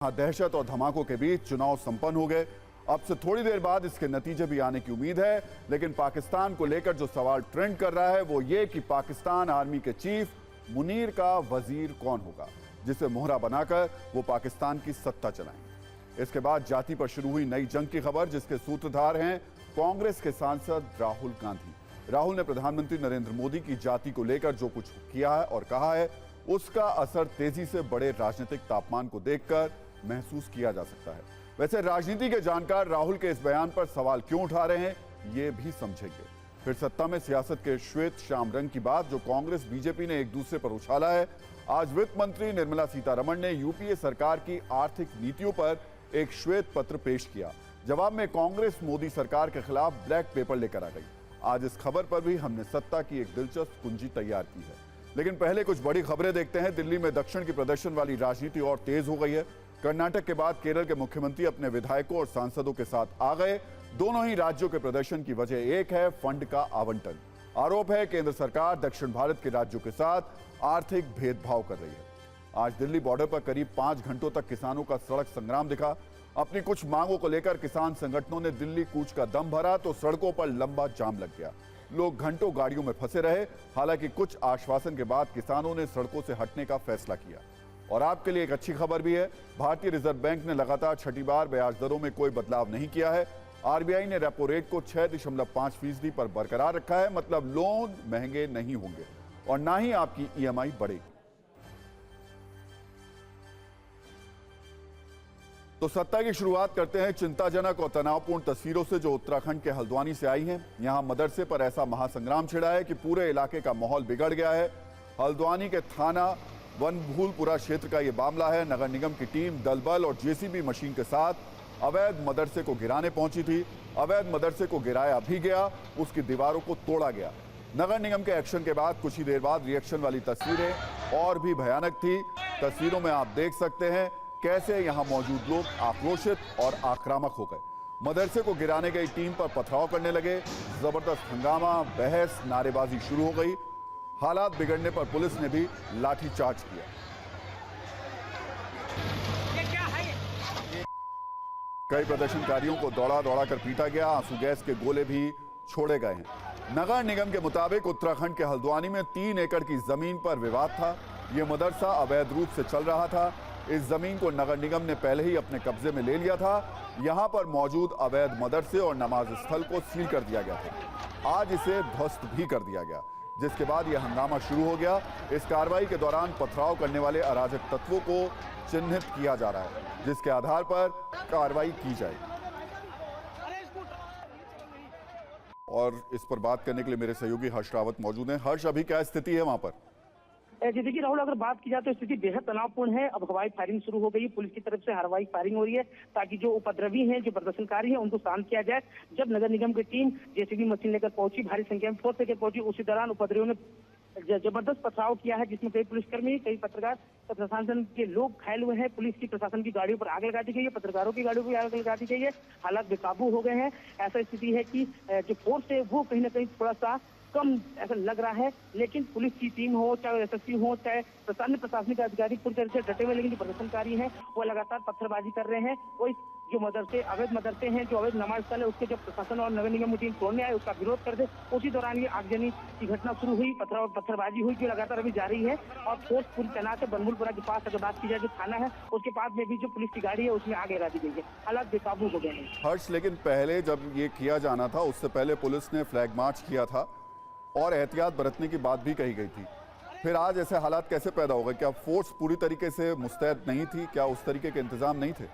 दहशत और धमाकों के बीच चुनाव संपन्न हो गए। अब से थोड़ी देर बाद इसके नतीजे भी आने की उम्मीद है, लेकिन पाकिस्तान को लेकर जो सवाल ट्रेंड कर रहा है वो ये कि पाकिस्तान आर्मी के चीफ मुनीर का वजीर कौन होगा, जिसे मोहरा बनाकर वो पाकिस्तान की सत्ता चलाएंगे। इसके बाद जाति पर शुरू हुई नई जंग की खबर, जिसके सूत्रधार हैं कांग्रेस के सांसद राहुल गांधी। राहुल ने प्रधानमंत्री नरेंद्र मोदी की जाति को लेकर जो कुछ किया है और कहा है, उसका असर तेजी से बढ़े राजनीतिक तापमान को देखकर महसूस किया जा सकता है। वैसे राजनीति के जानकार राहुल के इस बयान पर सवाल क्यों उठा रहे हैं, ये भी समझेंगे। फिर सत्ता में सियासत के श्वेत श्याम रंग की बात जो कांग्रेस बीजेपी ने एक दूसरे पर उछाला है। आज वित्त मंत्री निर्मला सीतारमण ने यूपीए सरकार की आर्थिक नीतियों पर एक श्वेत पत्र पेश किया। जवाब में कांग्रेस मोदी सरकार के खिलाफ ब्लैक पेपर लेकर आ गई। आज इस खबर पर भी हमने सत्ता की एक दिलचस्प कुंजी तैयार की है, लेकिन पहले कुछ बड़ी खबरें देखते हैं। दिल्ली में दक्षिण की प्रदर्शन वाली राजनीति और तेज हो गई है। कर्नाटक के बाद केरल के मुख्यमंत्री अपने विधायकों और सांसदों के साथ आ गए। दोनों ही राज्यों के प्रदर्शन की वजह एक है, फंड का आवंटन। आरोप है केंद्र सरकार दक्षिण भारत के राज्यों के साथ आर्थिक भेदभाव कर रही है। आज दिल्ली बॉर्डर पर करीब 5 घंटों तक किसानों का सड़क संग्राम दिखा। अपनी कुछ मांगों को लेकर किसान संगठनों ने दिल्ली कूच का दम भरा तो सड़कों पर लंबा जाम लग गया। लोग घंटों गाड़ियों में फंसे रहे। हालांकि कुछ आश्वासन के बाद किसानों ने सड़कों से हटने का फैसला किया। और आपके लिए एक अच्छी खबर भी है, भारतीय रिजर्व बैंक ने लगातार छठी बार ब्याज दरों में कोई बदलाव नहीं किया है। आरबीआई ने रेपो रेट को 6.5% पर बरकरार रखा है। मतलब लोन महंगे नहीं होंगे और ना ही आपकी ईएमआई बढ़ेगी। तो सत्ता की शुरुआत करते हैं चिंताजनक और तनावपूर्ण तस्वीरों से जो उत्तराखंड के हल्द्वानी से आई हैं। यहां मदरसे पर ऐसा महासंग्राम छिड़ा है कि पूरे इलाके का माहौल बिगड़ गया है। हल्द्वानी के थाना वनभूलपुरा क्षेत्र का यह मामला है। नगर निगम की टीम दलबल और जेसीबी मशीन के साथ अवैध मदरसे को गिराने पहुंची थी। अवैध मदरसे को गिराया भी गया, उसकी दीवारों को तोड़ा गया। नगर निगम के एक्शन के बाद कुछ ही देर बाद रिएक्शन वाली तस्वीरें और भी भयानक थी। तस्वीरों में आप देख सकते हैं कैसे यहां मौजूद लोग आक्रोशित और आक्रामक हो गए। मदरसे को गिराने गई टीम पर पथराव करने लगे। जबरदस्त हंगामा, बहस, नारेबाजी शुरू हो गई। हालात बिगड़ने पर पुलिस ने भी लाठीचार्ज किया। कई प्रदर्शनकारियों को दौड़ा कर पीटा गया। आंसू गैस के गोले भी छोड़े गए हैं। नगर निगम के मुताबिक उत्तराखंड के हल्द्वानी में 3 एकड़ की जमीन पर विवाद था। यह मदरसा अवैध रूप से चल रहा था। इस जमीन को नगर निगम ने पहले ही अपने कब्जे में ले लिया था। यहां पर मौजूद अवैध मदरसे और नमाज स्थल को सील कर दिया गया था। आज इसे ध्वस्त भी कर दिया गया, जिसके बाद यह हंगामा शुरू हो गया। इस कार्रवाई के दौरान पथराव करने वाले अराजक तत्वों को चिन्हित किया जा रहा है, जिसके आधार पर कार्रवाई की जाएगी। और इस पर बात करने के लिए मेरे सहयोगी हर्ष रावत मौजूद हैं। हर्ष, अभी क्या स्थिति है वहां पर? जी देखिए राहुल, अगर बात की जाए तो स्थिति बेहद तनावपूर्ण है। अब हवाई फायरिंग शुरू हो गई है, पुलिस की तरफ से हवाई फायरिंग हो रही है ताकि जो उपद्रवी हैं, जो प्रदर्शनकारी हैं, उनको शांत किया जाए। जब नगर निगम की टीम जेसीबी मशीन लेकर पहुंची, भारी संख्या में फोर्स लेकर पहुंची, उसी दौरान उपद्रवियों ने जबरदस्त पथराव किया है, जिसमें कई पुलिसकर्मी, कई पत्रकार, प्रशासन के लोग घायल हुए हैं। पुलिस की, प्रशासन की गाड़ियों पर आग लगा दी गई है, पत्रकारों की गाड़ियों पर आग लगा दी गई है। हालात बेकाबू हो गए हैं। ऐसा स्थिति है कि जो फोर्स है वो कहीं ना कहीं थोड़ा सा कम ऐसा लग रहा है। लेकिन पुलिस की टीम हो, चाहे एसएसपी हो, चाहे प्रशासनिक अधिकारी पूरी तरह से डटे हुए, लेकिन जो प्रदर्शनकारी हैं वो लगातार पत्थरबाजी कर रहे हैं। कोई जो मदरसे, अवैध मदरसे हैं, जो अवैध नमाज स्थल है, उसके जब प्रशासन और नगर निगम की टीम तोड़ने आए, उसका विरोध कर दे। उसी दौरान ये आगजनी की घटना शुरू हुई, पत्थरबाजी हुई, जो लगातार अभी जारी है। और फोर्स पूरी तैनात है। बनभूलपुरा के पास अगर बात की जाए जो थाना है, उसके पास में भी जो पुलिस की गाड़ी है उसमें आग लगा दी गई है। हालात बेकाबू हो गए हैं। हर्ष, लेकिन पहले जब ये किया जाना था उससे पहले पुलिस ने फ्लैग मार्च किया था और एहतियात बरतने की बात भी कही गई थी। फिर आज ऐसे हालात कैसे पैदा हो गए? क्या फोर्स पूरी तरीके से मुस्तैद नहीं थी? क्या उस तरीके के इंतजाम नहीं थे?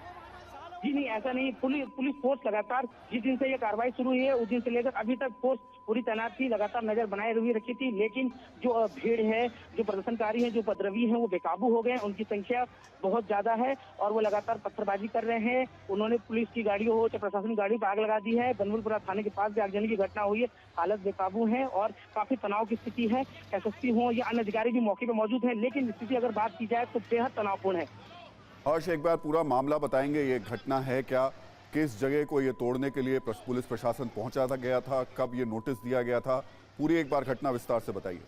जी नहीं, ऐसा नहीं। पुलिस फोर्स लगातार जिस दिन से ये कार्रवाई शुरू हुई है उस दिन से लेकर अभी तक फोर्स पूरी तैनात थी, लगातार नजर बनाए हुए रखी थी। लेकिन जो भीड़ है, जो प्रदर्शनकारी हैं, जो उपद्रवी हैं, वो बेकाबू हो गए। उनकी संख्या बहुत ज्यादा है और वो लगातार पत्थरबाजी कर रहे हैं। उन्होंने पुलिस की गाड़ियों हो, चाहे प्रशासनिक गाड़ियों पर आग लगा दी है। बनभूलपुरा थाने के पास भी आगजनी की घटना हुई है। हालत बेकाबू है और काफी तनाव की स्थिति है। एसएसपी हो या अन्य अधिकारी भी मौके पर मौजूद है, लेकिन स्थिति अगर बात की जाए तो बेहद तनावपूर्ण है। हर्ष, एक बार पूरा मामला बताएंगे, ये घटना है क्या? किस जगह को ये तोड़ने के लिए पुलिस प्रशासन पहुंचा गया था? कब ये नोटिस दिया गया था? पूरी एक बार घटना विस्तार से बताइए।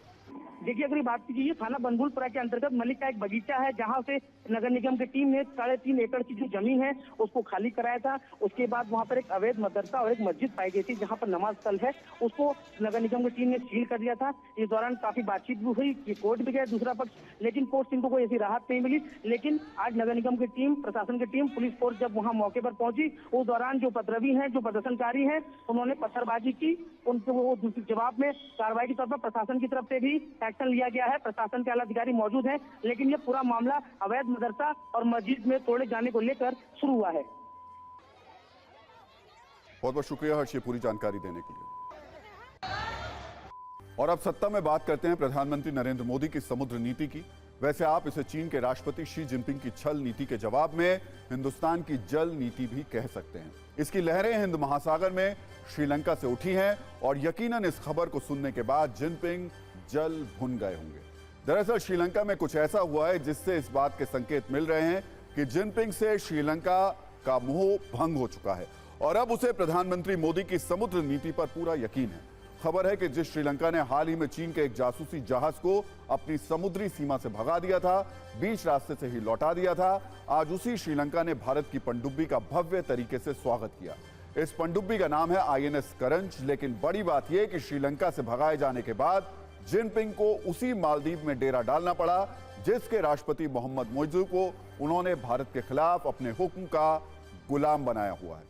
देखिए, अगर बात कीजिए, थाना बनभूलपुरा के अंतर्गत मलिक का एक बगीचा है, जहां से नगर निगम की टीम ने 3.5 एकड़ की जो जमीन है उसको खाली कराया था। उसके बाद वहां पर एक अवैध मदरसा और एक मस्जिद पाई गई थी जहां पर नमाज स्थल है, उसको नगर निगम की टीम ने सील कर दिया था। इस दौरान काफी बातचीत भी हुई कि कोर्ट भी गया दूसरा पक्ष, लेकिन कोर्ट से इनको कोई ऐसी राहत नहीं मिली। लेकिन आज नगर निगम की टीम, प्रशासन की टीम, पुलिस फोर्स जब वहां मौके पर पहुंची, उस दौरान जो उपद्रवी हैं, जो प्रदर्शनकारी हैं, उन्होंने पत्थरबाजी की। उनको वो जवाब में कार्रवाई के तौर पर प्रशासन की तरफ से भी एक्शन लिया गया है। प्रशासन के आला अधिकारी मौजूद हैं, लेकिन ये पूरा मामला अवैध मदरसा और मस्जिद में तोड़े जाने को लेकर शुरू हुआ है। बहुत बहुत शुक्रिया हर्ष ये पूरी जानकारी देने के लिए। और अब सत्ता में बात करते हैं प्रधानमंत्री नरेंद्र मोदी की समुद्र नीति की। वैसे आप इसे चीन के राष्ट्रपति शी जिनपिंग की छल नीति के जवाब में हिंदुस्तान की जल नीति भी कह सकते हैं। इसकी लहरें हिंद महासागर में श्रीलंका से उठी हैं और यकीनन इस खबर को सुनने के बाद जिनपिंग जल भुन गए होंगे। दरअसल श्रीलंका में कुछ ऐसा हुआ है जिससे इस बात के संकेत मिल रहे हैं कि जिनपिंग से श्रीलंका का मोह भंग हो चुका है और अब उसे प्रधानमंत्री मोदी की समुद्र नीति पर पूरा यकीन है। खबर है कि जिस श्रीलंका ने हाल ही में चीन के एक जासूसी जहाज को अपनी समुद्री सीमा से भगा दिया था, बीच रास्ते से ही लौटा दिया था, आज उसी श्रीलंका ने भारत की पनडुब्बी का भव्य तरीके से स्वागत किया। इस पनडुब्बी का नाम है INS करंज। लेकिन बड़ी बात यह कि श्रीलंका से भगाए जाने के बाद जिनपिंग को उसी मालदीव में डेरा डालना पड़ा जिसके राष्ट्रपति मोहम्मद मोइज़ू को उन्होंने भारत के खिलाफ अपने हुक्म का गुलाम बनाया हुआ है।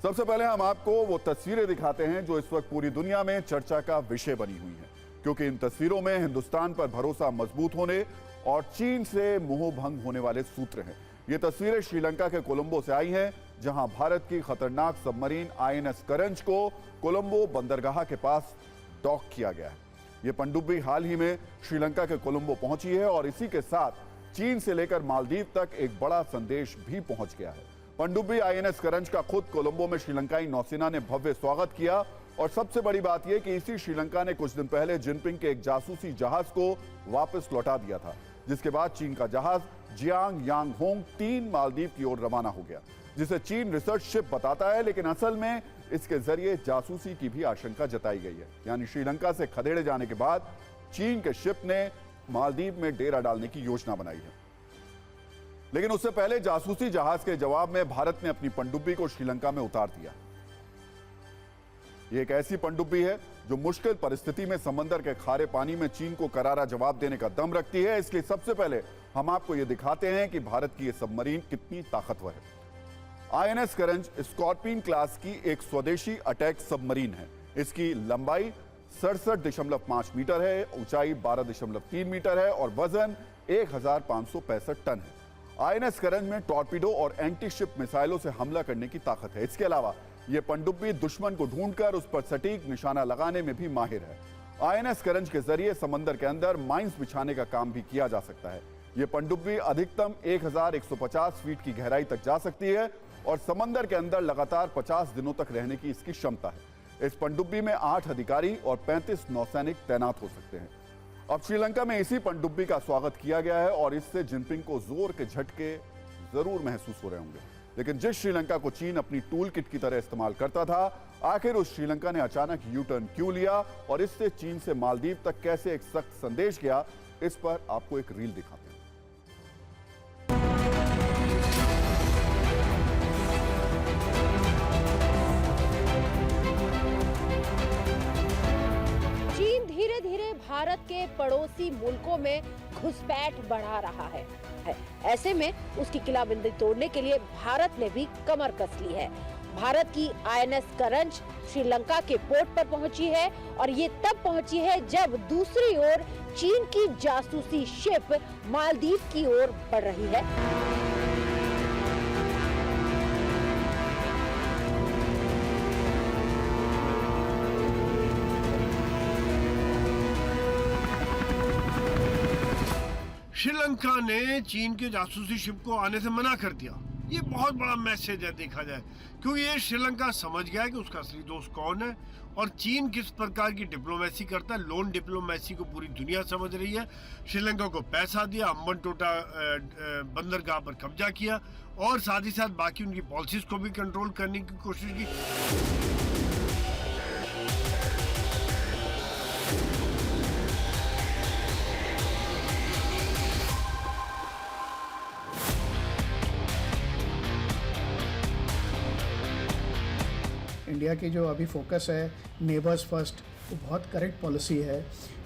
सबसे पहले हम आपको वो तस्वीरें दिखाते हैं जो इस वक्त पूरी दुनिया में चर्चा का विषय बनी हुई हैं, क्योंकि इन तस्वीरों में हिंदुस्तान पर भरोसा मजबूत होने और चीन से मोह भंग होने वाले सूत्र हैं। ये तस्वीरें श्रीलंका के कोलंबो से आई हैं, जहां भारत की खतरनाक सबमरीन INS करंज को कोलंबो बंदरगाह के पास डॉक किया गया है। ये पनडुब्बी हाल ही में श्रीलंका के कोलंबो पहुंची है और इसी के साथ चीन से लेकर मालदीव तक एक बड़ा संदेश भी पहुंच गया है। पनडुब्बी INS करंज का खुद कोलंबो में श्रीलंकाई नौसेना ने भव्य स्वागत किया और सबसे बड़ी बात यह कि इसी श्रीलंका ने कुछ दिन पहले जिनपिंग के एक जासूसी जहाज को वापस लौटा दिया था, जिसके बाद चीन का जहाज जियांग यांग होंग 3 मालदीव की ओर रवाना हो गया, जिसे चीन रिसर्च शिप बताता है, लेकिन असल में इसके जरिए जासूसी की भी आशंका जताई गई है। यानी श्रीलंका से खदेड़े जाने के बाद चीन के शिप ने मालदीव में डेरा डालने की योजना बनाई है। लेकिन उससे पहले जासूसी जहाज के जवाब में भारत ने अपनी पनडुब्बी को श्रीलंका में उतार दिया। यह एक ऐसी पनडुब्बी है जो मुश्किल परिस्थिति में समंदर के खारे पानी में चीन को करारा जवाब देने का दम रखती है। इसलिए सबसे पहले हम आपको यह दिखाते हैं कि भारत की यह सबमरीन कितनी ताकतवर है। INS करंज स्कॉर्पियन क्लास की एक स्वदेशी अटैक सबमरीन है। इसकी लंबाई 67.5 मीटर है, ऊंचाई 12.3 मीटर है और वजन 1565 टन है। INS करंज में टॉर्पीडो और एंटी शिप मिसाइलों से हमला करने की ताकत है। इसके अलावा यह पनडुब्बी दुश्मन को ढूंढकर उस पर सटीक निशाना लगाने में भी माहिर है। INS करंज के जरिए समंदर के अंदर माइंस बिछाने का काम भी किया जा सकता है। यह पनडुब्बी अधिकतम 1150 फीट की गहराई तक जा सकती है और समंदर के अंदर लगातार 50 दिनों तक रहने की इसकी क्षमता है। इस पनडुब्बी में 8 अधिकारी और 35 नौसैनिक तैनात हो सकते हैं। अब श्रीलंका में इसी पनडुब्बी का स्वागत किया गया है और इससे जिनपिंग को जोर के झटके जरूर महसूस हो रहे होंगे। लेकिन जिस श्रीलंका को चीन अपनी टूल किट की तरह इस्तेमाल करता था, आखिर उस श्रीलंका ने अचानक यू टर्न क्यों लिया और इससे चीन से मालदीव तक कैसे एक सख्त संदेश गया, इस पर आपको एक रील दिखाते हैं। धीरे धीरे भारत के पड़ोसी मुल्कों में घुसपैठ बढ़ा रहा है। ऐसे में उसकी किलाबंदी तोड़ने के लिए भारत ने भी कमर कस ली है। भारत की INS करंज श्रीलंका के पोर्ट पर पहुंची है और ये तब पहुंची है जब दूसरी ओर चीन की जासूसी शिप मालदीव की ओर बढ़ रही है। श्रीलंका ने चीन के जासूसी शिप को आने से मना कर दिया। ये बहुत बड़ा मैसेज है देखा जाए, क्योंकि ये श्रीलंका समझ गया कि उसका असली दोस्त कौन है और चीन किस प्रकार की डिप्लोमेसी करता है। लोन डिप्लोमेसी को पूरी दुनिया समझ रही है। श्रीलंका को पैसा दिया, अम्बनटोटा बंदरगाह पर कब्जा किया और साथ ही साथ बाकी उनकी पॉलिसीज को भी कंट्रोल करने की कोशिश की। इंडिया की जो अभी फोकस है नेबर्स फर्स्ट, वो बहुत करेक्ट पॉलिसी है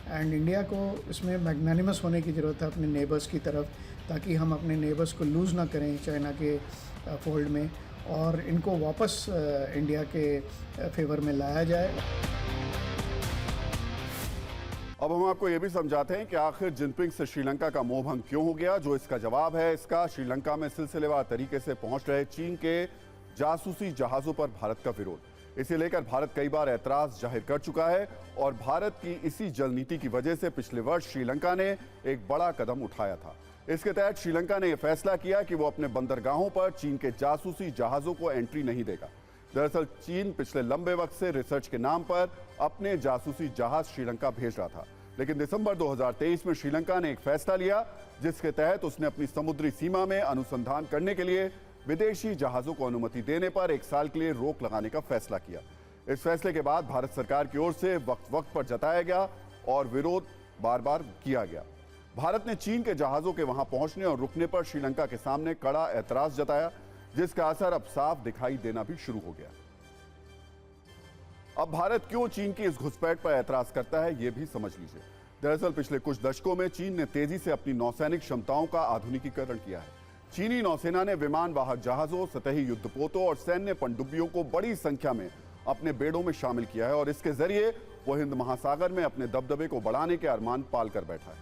एंड इंडिया को इसमें मैग्नानिमस होने की ज़रूरत है अपने नेबर्स की तरफ, ताकि हम अपने नेबर्स को लूज़ ना करें चाइना के फोल्ड में और इनको वापस इंडिया के फेवर में लाया जाए। अब हम आपको यह भी समझाते हैं कि आखिर जिनपिंग से श्रीलंका का मोह भंग क्यों हो गया। जो इसका जवाब है, इसका श्रीलंका में सिलसिलेवार तरीके से पहुंच रहे चीन के जासूसी जहाजों पर भारत का विरोध। इसे लेकर भारत कई बार ऐतराज जाहिर कर चुका है और भारत की इसी जल नीति की वजह से पिछले वर्ष श्रीलंका ने एक बड़ा कदम उठाया था। इसके तहत श्रीलंका ने यह फैसला किया कि वो अपने बंदरगाहों पर चीन के जासूसी जहाजों को एंट्री नहीं देगा। दरअसल चीन पिछले लंबे वक्त से रिसर्च के नाम पर अपने जासूसी जहाज श्रीलंका भेज रहा था, लेकिन दिसंबर 2023 में श्रीलंका ने एक फैसला लिया जिसके तहत उसने अपनी समुद्री सीमा में अनुसंधान करने के लिए विदेशी जहाजों को अनुमति देने पर 1 साल के लिए रोक लगाने का फैसला किया। इस फैसले के बाद भारत सरकार की ओर से वक्त वक्त पर जताया गया और विरोध बार बार किया गया। भारत ने चीन के जहाजों के वहां पहुंचने और रुकने पर श्रीलंका के सामने कड़ा ऐतराज जताया, जिसका असर अब साफ दिखाई देना भी शुरू हो गया। अब भारत क्यों चीन की इस घुसपैठ पर ऐतराज करता है, यह भी समझ लीजिए। दरअसल पिछले कुछ दशकों में चीन ने तेजी से अपनी नौसैनिक क्षमताओं का आधुनिकीकरण किया है। चीनी नौसेना ने विमान वाहक जहाजों, सतही युद्धपोतों और सैन्य पनडुब्बियों को बड़ी संख्या में अपने बेड़ों में शामिल किया है और इसके जरिए वो हिंद महासागर में अपने दबदबे को बढ़ाने के अरमान पाल कर बैठा है।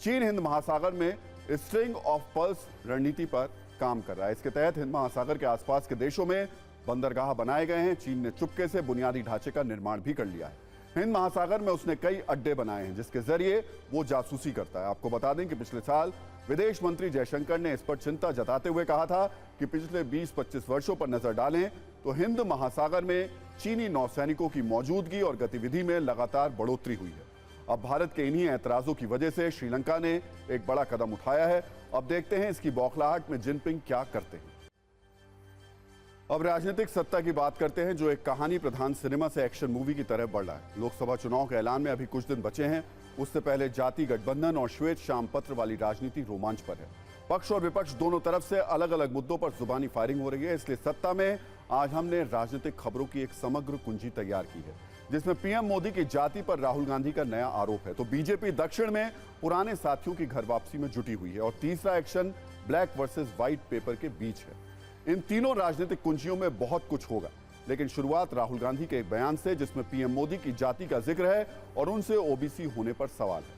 चीन हिंद महासागर में स्ट्रिंग ऑफ पर्ल्स रणनीति पर काम कर रहा है। इसके तहत हिंद महासागर के आसपास के देशों में बंदरगाह बनाए गए हैं। चीन ने चुपके से बुनियादी ढांचे का निर्माण भी कर लिया है। हिंद महासागर में उसने कई अड्डे बनाए हैं जिसके जरिए वो जासूसी करता है। आपको बता दें कि पिछले साल विदेश मंत्री जयशंकर ने इस पर चिंता जताते हुए कहा था कि पिछले 20-25 वर्षों पर नजर डालें तो हिंद महासागर में चीनी नौसैनिकों की मौजूदगी और गतिविधि में लगातार बढ़ोतरी हुई है। अब भारत के इन्हीं ऐतराजों की वजह से श्रीलंका ने एक बड़ा कदम उठाया है। अब देखते हैं इसकी बौखलाहट में जिनपिंग क्या करते हैं। अब राजनीतिक सत्ता की बात करते हैं, जो एक कहानी प्रधान सिनेमा से एक्शन मूवी की तरह बढ़ रहा है। लोकसभा चुनाव के ऐलान में अभी कुछ दिन बचे हैं। उससे पहले जाति गठबंधन और श्वेत शाम पत्र वाली राजनीति रोमांच पर है। पक्ष और विपक्ष दोनों तरफ से अलग अलग मुद्दों पर जुबानी फायरिंग हो रही है। इसलिए सत्ता में आज हमने राजनीतिक खबरों की एक समग्र कुंजी तैयार की है, जिसमें पीएम मोदी की जाति पर राहुल गांधी का नया आरोप है, तो बीजेपी दक्षिण में पुराने साथियों की घर वापसी में जुटी हुई है और तीसरा action black versus white paper के बीच है। इन तीनों राजनीतिक कुंजियों में बहुत कुछ होगा, लेकिन शुरुआत राहुल गांधी के एक बयान से, जिसमें पीएम मोदी की जाति का जिक्र है और उनसे ओबीसी होने पर सवाल है।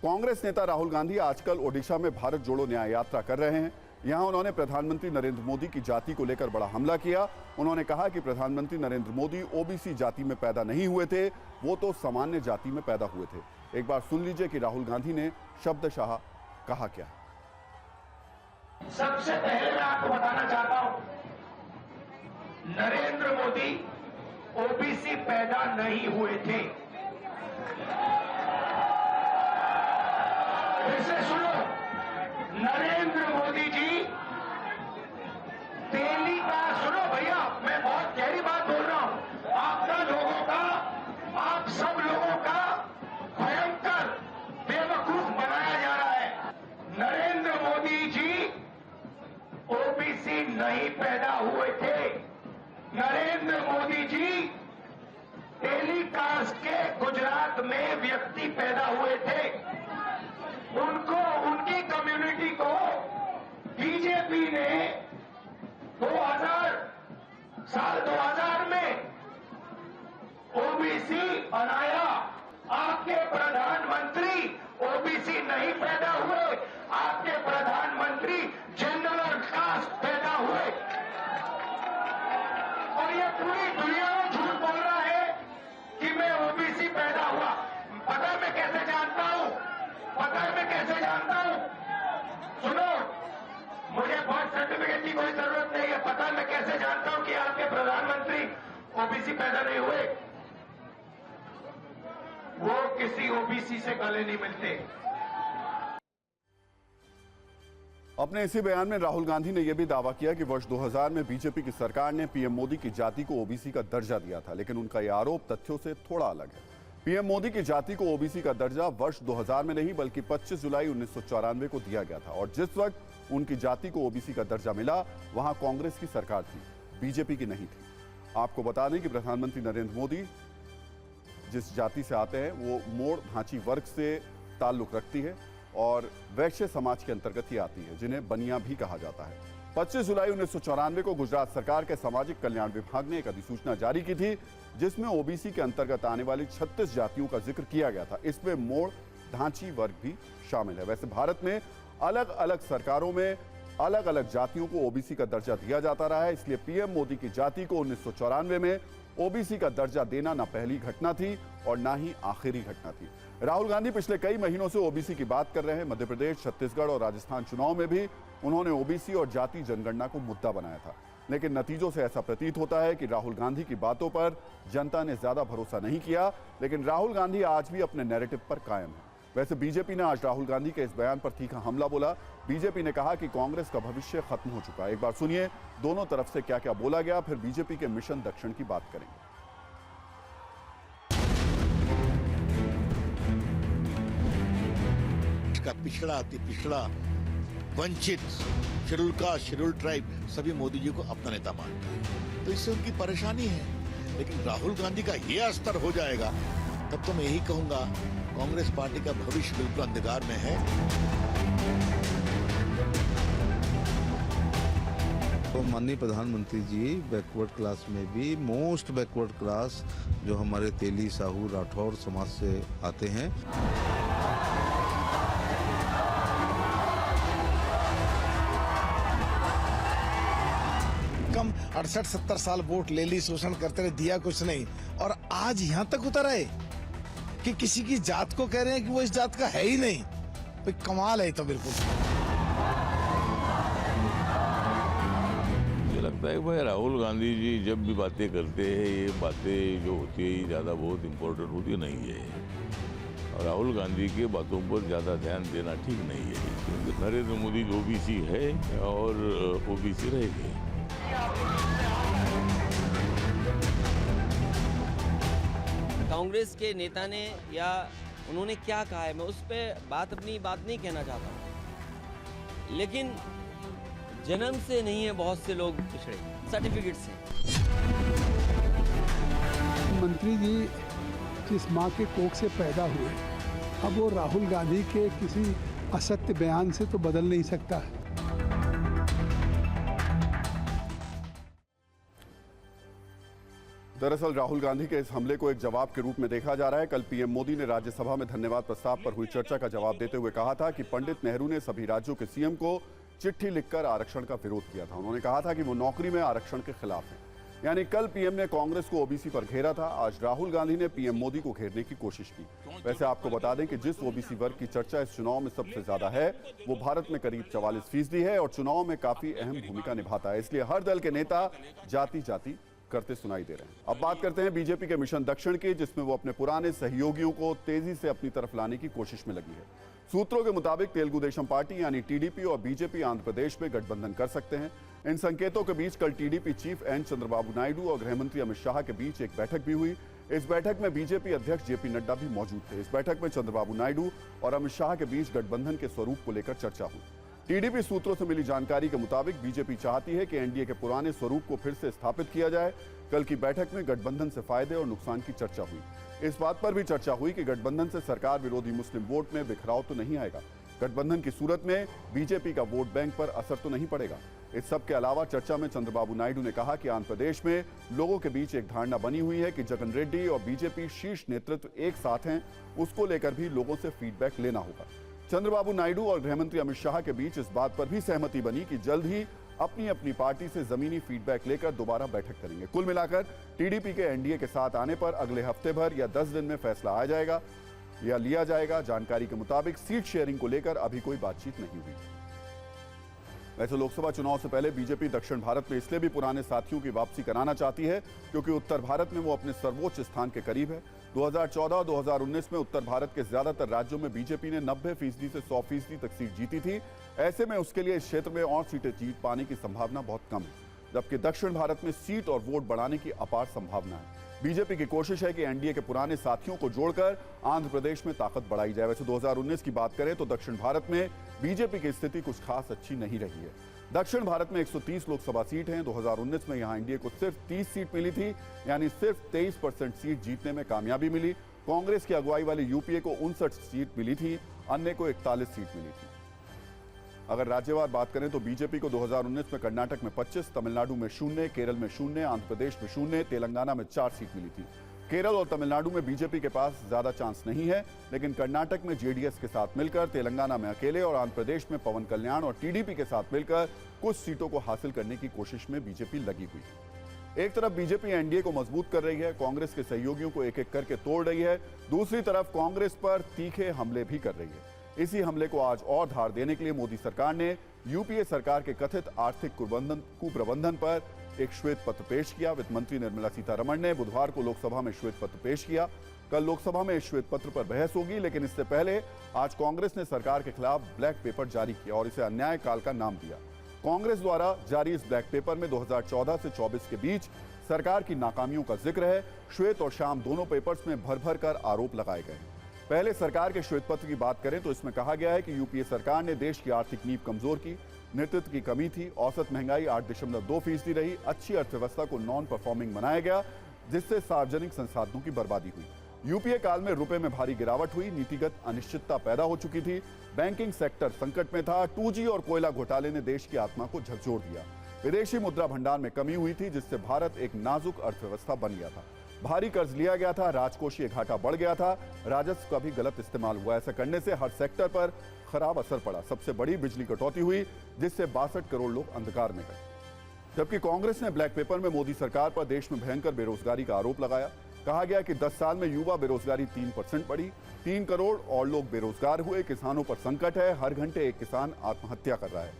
कांग्रेस नेता राहुल गांधी आजकल ओडिशा में भारत जोड़ो न्याय यात्रा कर रहे हैं। यहां उन्होंने प्रधानमंत्री नरेंद्र मोदी की जाति को लेकर बड़ा हमला किया। उन्होंने कहा कि प्रधानमंत्री नरेंद्र मोदी ओबीसी जाति में पैदा नहीं हुए थे, वो तो सामान्य जाति में पैदा हुए थे। एक बार सुन लीजिए कि राहुल गांधी ने शब्दशः कहा क्या। सबसे पहले मैं आपको बताना चाहता हूं, नरेंद्र मोदी ओबीसी पैदा नहीं हुए थे। फिर से सुनो, नरेंद्र मोदी जी दिल्ली का, सुनो भैया, मैं बहुत गहरी बात बोल रहा हूं। आपका लोगों का, आप सब लोगों का भयंकर बेवकूफ बनाया जा रहा है। नरेंद्र मोदी जी ओबीसी नहीं पैदा हुए थे। नरेंद्र मोदी जी टेलीकास्ट के गुजरात में व्यक्ति पैदा हुए थे। उनको, उनकी कम्युनिटी को बीजेपी ने 2000 में ओबीसी बनाया। आपके प्रधानमंत्री ओबीसी नहीं पैदा हुए, आपके प्रधानमंत्री जनरल कास्ट पैदा हुए। और ये पूरी दुनिया में झूठ बोल रहा है कि मैं ओबीसी पैदा हुआ। पता मैं कैसे जानता हूं, पता मैं कैसे जानता हूं? सुनो, मुझे बर्थ सर्टिफिकेट की कोई जरूरत नहीं है। पता मैं कैसे जानता हूं कि आपके प्रधानमंत्री ओबीसी पैदा नहीं हुए? वो किसी ओबीसी से गले नहीं मिलते। अपने इसी बयान में राहुल गांधी ने यह भी दावा किया कि वर्ष 2000 में बीजेपी की सरकार ने पीएम मोदी की जाति को ओबीसी का दर्जा दिया था, लेकिन उनका यह आरोप तथ्यों से थोड़ा अलग है। पीएम मोदी की जाति को ओबीसी का दर्जा वर्ष 2000 में नहीं बल्कि 25 जुलाई 1994 को दिया गया था और जिस वक्त उनकी जाति को ओबीसी का दर्जा मिला वहां कांग्रेस की सरकार थी, बीजेपी की नहीं थी। आपको बता दें कि प्रधानमंत्री नरेंद्र मोदी जिस जाति से आते हैं वो मोड़ धांची वर्ग से ताल्लुक रखती है और वैश्य समाज के अंतर्गत ही आती है, जिन्हें बनिया भी कहा जाता है। 25 जुलाई 1994 को गुजरात सरकार के सामाजिक कल्याण विभाग ने एक अधिसूचना जारी की थी, जिसमें ओबीसी के अंतर्गत आने वाली 36 जातियों का जिक्र किया गया था। इसमें मोड़ धांची वर्ग भी शामिल है। वैसे भारत में अलग अलग सरकारों में अलग अलग जातियों को ओबीसी का दर्जा दिया जाता रहा है, इसलिए पीएम मोदी की जाति को 1994 में ओबीसी का दर्जा देना न पहली घटना थी और न ही आखिरी घटना थी। राहुल गांधी पिछले कई महीनों से ओबीसी की बात कर रहे हैं। मध्य प्रदेश, छत्तीसगढ़ और राजस्थान चुनाव में भी उन्होंने ओबीसी और जाति जनगणना को मुद्दा बनाया था, लेकिन नतीजों से ऐसा प्रतीत होता है कि राहुल गांधी की बातों पर जनता ने ज्यादा भरोसा नहीं किया, लेकिन राहुल गांधी आज भी अपने नैरेटिव पर कायम है। वैसे बीजेपी ने आज राहुल गांधी के इस बयान पर तीखा हमला बोला। बीजेपी ने कहा कि कांग्रेस का भविष्य खत्म हो चुका है। एक बार सुनिए दोनों तरफ से क्या क्या बोला गया, फिर बीजेपी के मिशन दक्षिण की बात करेंगे। का पिछड़ा अति पिछड़ा, वंचित, शेड्यूल कास्ट, शेड्यूल ट्राइब सभी मोदी जी को अपना नेता मानते हैं, तो इससे उनकी परेशानी है। लेकिन राहुल गांधी का ये स्तर हो जाएगा तब तो मैं यही कहूंगा कांग्रेस पार्टी का भविष्य बिल्कुल अंधकार में है। तो माननीय प्रधानमंत्री जी बैकवर्ड क्लास में भी मोस्ट बैकवर्ड क्लास जो हमारे तेली, साहू, राठौर समाज से आते हैं, कम 68-70 साल वोट ले ली, शोषण करते रहे, दिया कुछ नहीं, और आज यहाँ तक उतर आए कि किसी की जात को कह रहे हैं कि वो इस जात का है ही नहीं। भाई कमाल है तो बिल्कुल। मुझे लगता है भाई राहुल गांधी जी जब भी बातें करते हैं, ये बातें जो होती है ज़्यादा बहुत इम्पोर्टेंट होती नहीं है, और राहुल गांधी के बातों पर ज़्यादा ध्यान देना ठीक नहीं है, क्योंकि नरेंद्र मोदी ओबीसी है और ओबीसी रहेगी। कांग्रेस के नेता ने या उन्होंने क्या कहा है, मैं उस पर अपनी बात नहीं कहना चाहता हूँ, लेकिन जन्म से नहीं है बहुत से लोग पिछड़े, सर्टिफिकेट से। मंत्री जी जिस माँ के कोख से पैदा हुए, अब वो राहुल गांधी के किसी असत्य बयान से तो बदल नहीं सकता है। दरअसल राहुल गांधी के इस हमले को एक जवाब के रूप में देखा जा रहा है। कल पीएम मोदी ने राज्यसभा में धन्यवाद प्रस्ताव पर हुई चर्चा का जवाब देते हुए कहा था कि पंडित नेहरू ने सभी राज्यों के सीएम को चिट्ठी लिखकर आरक्षण का विरोध किया था। उन्होंने कहा था कि वो नौकरी में आरक्षण के खिलाफ हैं। यानी कल पीएम ने कांग्रेस को ओबीसी पर घेरा था, आज राहुल गांधी ने पीएम मोदी को घेरने की कोशिश की। वैसे आपको बता दें कि जिस ओबीसी वर्ग की चर्चा इस चुनाव में सबसे ज्यादा है वो भारत में करीब 44% है और चुनाव में काफी अहम भूमिका निभाता है, इसलिए हर दल के नेता जाति जाति करते सुनाई दे रहे हैं। अब बात करते हैं बीजेपी के मिशन दक्षिण की, जिसमें वो अपने पुराने सहयोगियों को तेजी से अपनी तरफ लाने की कोशिश में लगी है। सूत्रों के मुताबिक तेलुगु देशम पार्टी यानी टीडीपी और बीजेपी आंध्र प्रदेश में गठबंधन कर सकते हैं। इन संकेतों के बीच कल TDP chief N Chandrababu Naidu और गृहमंत्री अमित शाह के बीच एक बैठक भी हुई। इस बैठक में बीजेपी अध्यक्ष जेपी नड्डा भी मौजूद थे। इस बैठक में चंद्रबाबू नायडू और अमित शाह के बीच गठबंधन के स्वरूप को लेकर चर्चा हुई। टीडीपी सूत्रों से मिली जानकारी के मुताबिक बीजेपी चाहती है कि एनडीए के पुराने स्वरूप को फिर से स्थापित किया जाए। कल की बैठक में गठबंधन से फायदे और नुकसान की चर्चा हुई। इस बात पर भी चर्चा हुई कि गठबंधन से सरकार विरोधी मुस्लिम वोट में बिखराव तो नहीं आएगा। गठबंधन की सूरत में बीजेपी का वोट बैंक पर असर तो नहीं पड़ेगा। इस सब के अलावा चर्चा में चंद्रबाबू नायडू ने कहा कि आंध्र प्रदेश में लोगों के बीच एक धारणा बनी हुई है कि जगन रेड्डी और बीजेपी शीर्ष नेतृत्व एक साथ हैं, उसको लेकर भी लोगों से फीडबैक लेना होगा। चंद्रबाबू नायडू और गृहमंत्री अमित शाह के बीच इस बात पर भी सहमति बनी कि जल्द ही अपनी अपनी पार्टी से जमीनी फीडबैक लेकर दोबारा बैठक करेंगे। कुल मिलाकर टीडीपी के एनडीए के साथ आने पर अगले हफ्ते भर या 10 दिन में फैसला आ जाएगा या लिया जाएगा। जानकारी के मुताबिक सीट शेयरिंग को लेकर अभी कोई बातचीत नहीं हुई। वैसे लोकसभा चुनाव से पहले बीजेपी दक्षिण भारत में इसलिए भी पुराने साथियों की वापसी कराना चाहती है क्योंकि उत्तर भारत में वो अपने सर्वोच्च स्थान के करीब है। 2014 और 2019 में उत्तर भारत के ज्यादातर राज्यों में बीजेपी ने 90% से 100% तक सीट जीती थी। ऐसे में उसके लिए इस क्षेत्र में और सीटें जीत पाने की संभावना बहुत कम है। जबकि दक्षिण भारत में सीट और वोट बढ़ाने की अपार संभावना है। बीजेपी की कोशिश है कि एनडीए के पुराने साथियों को जोड़कर आंध्र प्रदेश में ताकत बढ़ाई जाए। वैसे 2019 की बात करें तो दक्षिण भारत में बीजेपी की स्थिति कुछ खास अच्छी नहीं रही है। दक्षिण भारत में 130 लोकसभा सीट हैं। 2019 में यहां एनडीए को सिर्फ 30 सीट मिली थी, यानी सिर्फ 23% सीट जीतने में कामयाबी मिली। कांग्रेस की अगुवाई वाली यूपीए को 59 सीट मिली थी, अन्य को 41 सीट मिली थी। अगर राज्यवार बात करें तो बीजेपी को 2019 में कर्नाटक में 25, तमिलनाडु में 0, केरल में 0, आंध्र प्रदेश में 0, तेलंगाना में 4 सीट मिली थी। केरल और तमिलनाडु में बीजेपी के पास ज्यादा चांस नहीं है, लेकिन कर्नाटक में जेडीएस के साथ मिलकर, तेलंगाना में अकेले और आंध्र प्रदेश में पवन कल्याण और टीडीपी के साथ मिलकर कुछ सीटों को हासिल करने की कोशिश में बीजेपी लगी हुई है। एक तरफ बीजेपी एनडीए को मजबूत कर रही है, कांग्रेस के सहयोगियों को एक एक करके तोड़ रही है। दूसरी तरफ कांग्रेस पर तीखे हमले भी कर रही है। इसी हमले को आज और धार देने के लिए मोदी सरकार ने यूपीए सरकार के कथित आर्थिक कुप्रबंधन पर एक श्वेत पत्र पेश किया। वित्त मंत्री निर्मला सीतारमण ने बुधवार को लोकसभा में श्वेत पत्र पेश किया। कल लोकसभा में इस श्वेत पत्र पर बहस होगी, लेकिन इससे पहले आज कांग्रेस ने सरकार के खिलाफ ब्लैक पेपर जारी किया और इसे अन्याय काल का नाम दिया। कांग्रेस द्वारा जारी इस ब्लैक पेपर में 2014 से 24 के बीच सरकार की नाकामियों का जिक्र है। श्वेत और श्याम दोनों पेपर्स में भर भर कर आरोप लगाए गए। पहले सरकार के श्वेत पत्र की बात करें तो इसमें कहा गया है कि यूपीए सरकार ने देश की आर्थिक नींव कमजोर की, नेतृत्व की कमी थी, औसत महंगाई 8.2% रही, अच्छी अर्थव्यवस्था को नॉन परफॉर्मिंग बनाया गया, जिससे सार्वजनिक संसाधनों की बर्बादी हुई। यूपीए काल में रुपए में भारी गिरावट हुई, नीतिगत अनिश्चितता पैदा हो चुकी थी, बैंकिंग सेक्टर संकट में था, 2G और कोयला घोटाले ने देश की आत्मा को झकझोर दिया, विदेशी मुद्रा भंडार में कमी हुई थी, जिससे भारत एक नाजुक अर्थव्यवस्था बन गया था, भारी कर्ज लिया गया था, राजकोषीय घाटा बढ़ गया था, राजस्व का भी गलत इस्तेमाल हुआ। ऐसा करने से हर सेक्टर पर खराब असर पड़ा। सबसे बड़ी बिजली कटौती हुई, जिससे 62 करोड़ लोग अंधकार में गए। जबकि कांग्रेस ने ब्लैक पेपर में मोदी सरकार पर देश में भयंकर बेरोजगारी का आरोप लगाया। कहा गया कि 10 साल में युवा बेरोजगारी 3% बढ़ी, 3 करोड़ और लोग बेरोजगार हुए, किसानों पर संकट है, हर घंटे एक किसान आत्महत्या कर रहा है,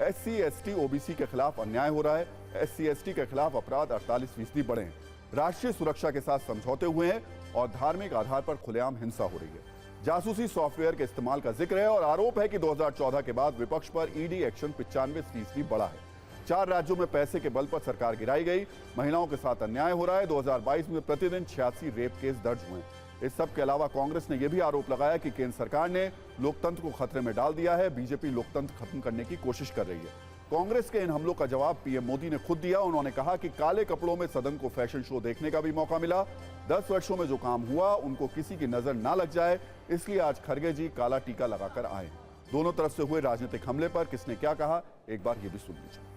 SC, ST, OBC के खिलाफ अन्याय हो रहा है, SC, ST के खिलाफ अपराध 48% बढ़े हैं, राष्ट्रीय सुरक्षा के साथ समझौते हुए हैं और धार्मिक आधार पर खुलेआम हिंसा हो रही है। जासूसी सॉफ्टवेयर के इस्तेमाल का जिक्र है और आरोप है कि 2014 के बाद विपक्ष पर ईडी एक्शन 95% बढ़ा है। 4 राज्यों में पैसे के बल पर सरकार गिराई गई, महिलाओं के साथ अन्याय हो रहा है। 2022 में प्रतिदिन 86 रेप केस दर्ज हुए। इस सब के अलावा कांग्रेस ने यह भी आरोप लगाया कि केंद्र सरकार ने लोकतंत्र को खतरे में डाल दिया है, बीजेपी लोकतंत्र खत्म करने की कोशिश कर रही है। कांग्रेस के इन हमलों का जवाब पीएम मोदी ने खुद दिया। उन्होंने कहा कि काले कपड़ों में सदन को फैशन शो देखने का भी मौका मिला। 10 वर्षों में जो काम हुआ उनको किसी की नजर ना लग जाए, इसलिए आज खड़गे जी काला टीका लगाकर आए। दोनों तरफ से हुए राजनीतिक हमले पर किसने क्या कहा, एक बार ये भी सुन लीजिए।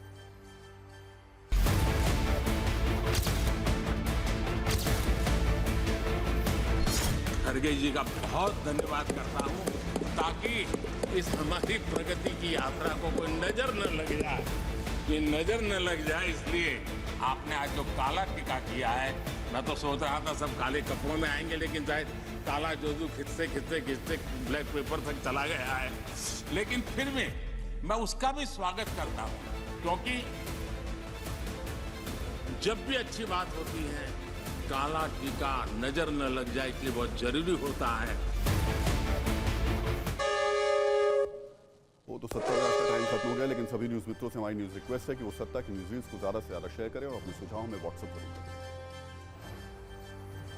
खड़गे जी का बहुत धन्यवाद करता हूं, ताकि इस हमारी प्रगति की यात्रा को कोई नजर न लग जाए, ये नजर न लग जाए, इसलिए आपने आज जो काला टीका किया है। मैं तो सोच रहा था सब काले कपड़ों में आएंगे, लेकिन शायद काला जोजू खिंचते खिंचते खिंचते ब्लैक पेपर तक चला गया है। लेकिन फिर भी मैं उसका भी स्वागत करता हूं, क्योंकि जब भी अच्छी बात होती है काला टीका नजर न लग जाए, इसलिए बहुत जरूरी होता है। वो तो 70 का टाइम खत्म हो गया, लेकिन सभी न्यूज मित्रों से हमारी न्यूज रिक्वेस्ट है कि वो सत्ता की न्यूज को ज्यादा से ज्यादा शेयर करें और अपने सुझाव में व्हाट्सएप करें।